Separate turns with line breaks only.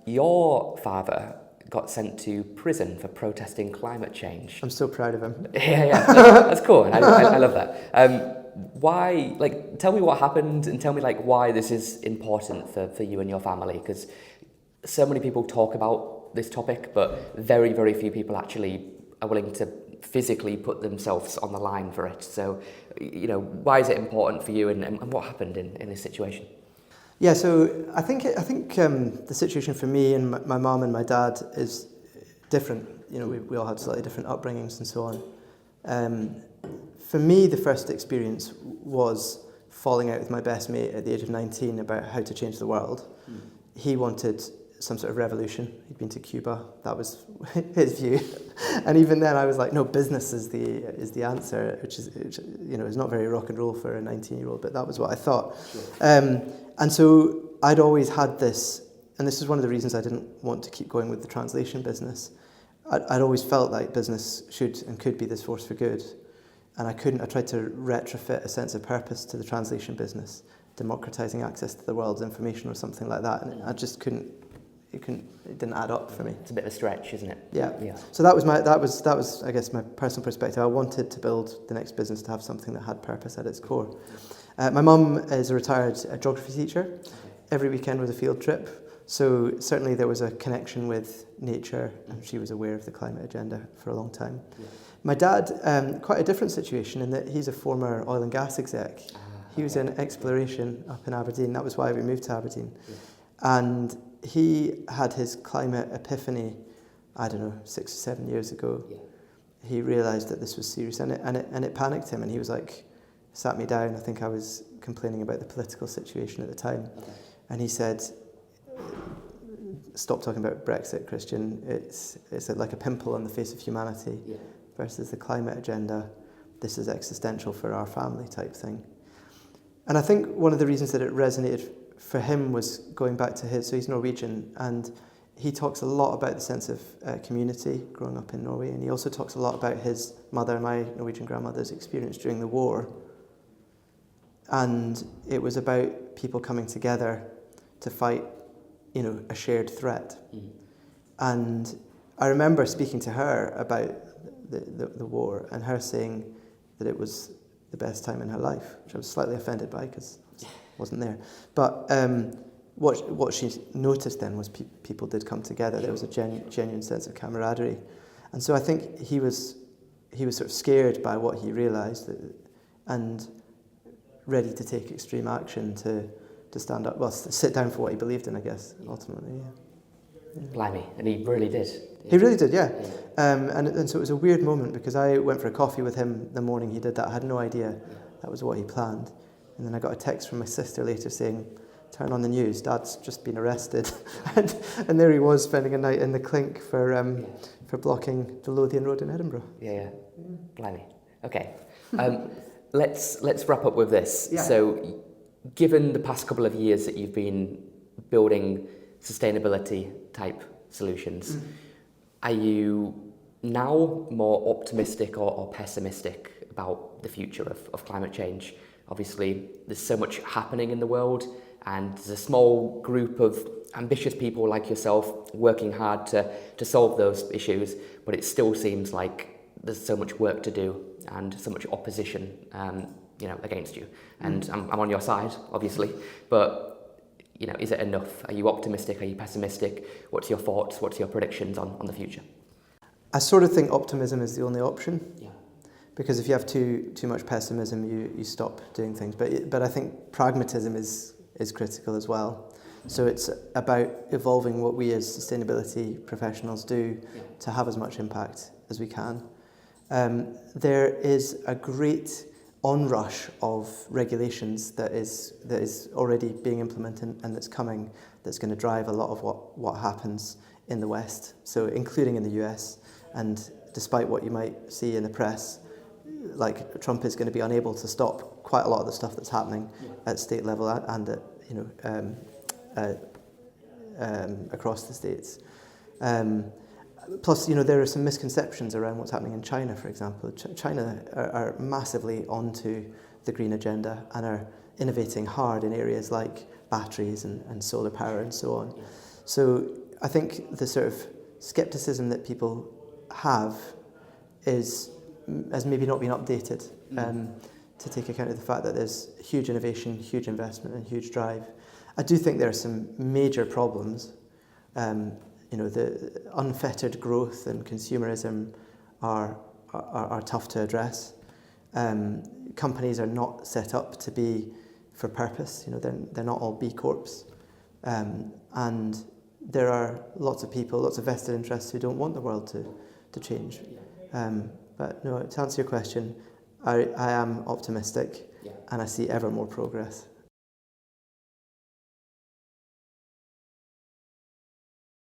Your father got sent to prison for protesting climate change.
I'm so proud of him.
Yeah, that's cool. I love that. Why, like, tell me what happened and tell me, like, why this is important for you and your family, because so many people talk about this topic, but very, very few people actually are willing to physically put themselves on the line for it. So, you know, why is it important for you, and what happened in this situation?
Yeah, so I think the situation for me and my mum and my dad is different. You know, we all had slightly different upbringings and so on. For me, the first experience was falling out with my best mate at the age of 19 about how to change the world. He wanted some sort of revolution. He'd been to Cuba. That was his view. And even then I was like, no, business is the answer, which you know, is not very rock and roll for a 19-year-old, but that was what I thought. Sure. And so I'd always had this, and this is one of the reasons I didn't want to keep going with the translation business. I'd always felt like business should and could be this force for good. And I tried to retrofit a sense of purpose to the translation business, democratizing access to the world's information or something like that. And I just it didn't add up for me.
It's a bit of a stretch, isn't it?
Yeah. So that was I guess my personal perspective. I wanted to build the next business to have something that had purpose at its core. My mum is a retired geography teacher. Every weekend was a field trip. So certainly there was a connection with nature, and she was aware of the climate agenda for a long time. Yeah. My dad, quite a different situation in that he's a former oil and gas exec. He was in exploration up in Aberdeen. That was why we moved to Aberdeen. Yeah. And he had his climate epiphany, I don't know, 6 or 7 years ago. Yeah. He realised that this was serious, and it panicked him, and he was like, sat me down. I think I was complaining about the political situation at the time. Okay. And he said, stop talking about Brexit, Christian. It's like a pimple on the face of humanity. Yeah. Versus the climate agenda. This is existential for our family type thing. And I think one of the reasons that it resonated for him was going back to so he's Norwegian, and he talks a lot about the sense of community growing up in Norway, and he also talks a lot about his mother, my Norwegian grandmother's experience during the war. And it was about people coming together to fight, you know, a shared threat. Mm. And I remember speaking to her about the war, and her saying that it was the best time in her life, which I was slightly offended by because I wasn't there. But what she noticed then was people did come together. There was a genuine sense of camaraderie. And so I think he was sort of scared by what he realised and ready to take extreme action to stand up, well, sit down for what he believed in, I guess, ultimately, yeah.
Blimey, and he really did.
He really did, yeah. And so it was a weird moment because I went for a coffee with him the morning he did that. I had no idea that was what he planned. And then I got a text from my sister later saying, turn on the news, Dad's just been arrested. and there he was spending a night in the clink for blocking the Lothian Road in Edinburgh.
Yeah. Blimey. Okay. Let's wrap up with this. Yeah. So, given the past couple of years that you've been building sustainability type solutions, are you now more optimistic or pessimistic about the future of climate change? Obviously, there's so much happening in the world, and there's a small group of ambitious people like yourself working hard to solve those issues, but it still seems like there's so much work to do and so much opposition against you. And I'm on your side, obviously, but is it enough? Are you optimistic? Are you pessimistic? What's your thoughts? What's your predictions on the future?
I sort of think optimism is the only option.
Yeah.
Because if you have too much pessimism, you stop doing things. But I think pragmatism is critical as well. So it's about evolving what we as sustainability professionals do to have as much impact as we can. There is a great onrush of regulations that is already being implemented and that's coming, that's going to drive a lot of what happens in the West, so including in the US. And despite what you might see in the press, like Trump is going to be unable to stop quite a lot of the stuff that's happening at state level and at across the states. Plus, there are some misconceptions around what's happening in China, for example. China are massively onto the green agenda and are innovating hard in areas like batteries and solar power and so on. So I think the sort of scepticism that people have has maybe not been updated to take account of the fact that there's huge innovation, huge investment and huge drive. I do think there are some major problems. The unfettered growth and consumerism are tough to address. Companies are not set up to be for purpose. They're not all B Corps. And there are lots of people, lots of vested interests who don't want the world to change. But no, to answer your question, I am optimistic and I see ever more progress.